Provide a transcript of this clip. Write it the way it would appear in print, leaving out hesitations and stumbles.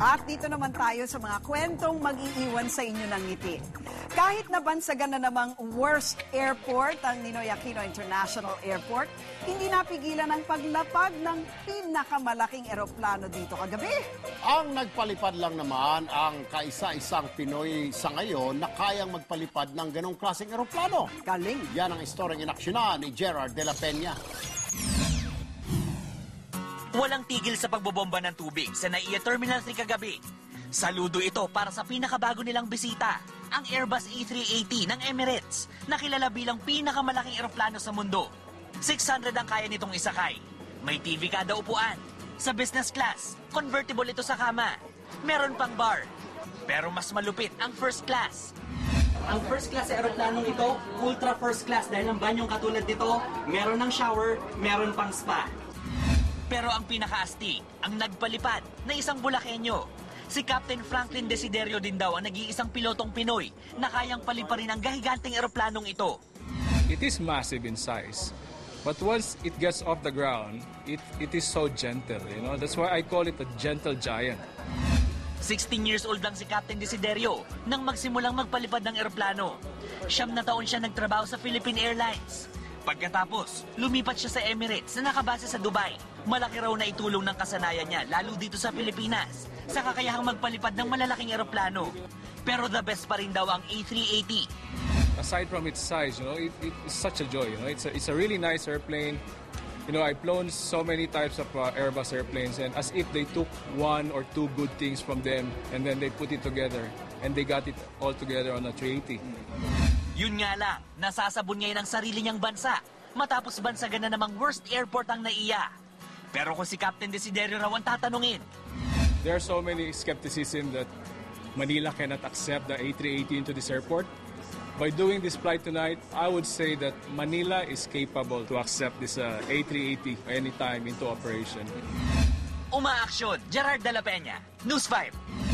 At dito naman tayo sa mga kwentong mag-iiwan sa inyo ng ngiti. Kahit nabansagan na namang worst airport ang Ninoy Aquino International Airport, hindi napigilan ang paglapag ng pinakamalaking eroplano dito kagabi. Ang nagpalipad lang naman ang kaisa-isang Pinoy sa ngayon na kayang magpalipad ng ganong klaseng eroplano. Galing. Yan ang istoryang inaksyonan ni Gerard de la Peña. Walang tigil sa pagbobomba ng tubig sa NAIA Terminal 3 kagabi. Saludo ito para sa pinakabago nilang bisita, ang Airbus A380 ng Emirates, na kilala bilang pinakamalaking eroplano sa mundo. 600 ang kaya nitong isakay. May TV kada upuan. Sa business class, convertible ito sa kama. Meron pang bar. Pero mas malupit ang first class. Ang first class sa eroplanong ito, ultra first class dahil ang banyong katulad nito, meron ng shower, meron pang spa. Pero ang pinakaastig, ang nagpalipad na isang Bulakenyo. Si Captain Franklin Desiderio din daw ang nag-iisang pilotong Pinoy na kayang paliparin ang gahiganting eroplanong ito. It is massive in size, but once it gets off the ground, it is so gentle, you know. That's why I call it a gentle giant. 16 years old lang si Captain Desiderio nang magsimulang magpalipad ng eroplano. 9 na taon siya nagtrabaho sa Philippine Airlines. Pagkatapos, lumipat siya sa Emirates na nakabase sa Dubai. Malaki raw na itulong ng kasanayan niya, lalo dito sa Pilipinas, sa kakayahang magpalipad ng malalaking eroplano. Pero the best pa rin daw ang A380. Aside from its size, you know, it's such a joy. You know, it's a really nice airplane. You know, I've flown so many types of Airbus airplanes, and as if they took one or two good things from them, and then they put it together, and they got it all together on a 380. Yun nga lang, nasasabon ngayon ang sarili niyang bansa matapos bansagan na namang worst airport ang NAIA. Pero kung si Captain Desiderio raw ang tatanungin. There are so many skepticism that Manila cannot accept the A380 into this airport. By doing this flight tonight, I would say that Manila is capable to accept this A380 anytime into operation. Umaaksyon, Gerard de la Peña, News 5.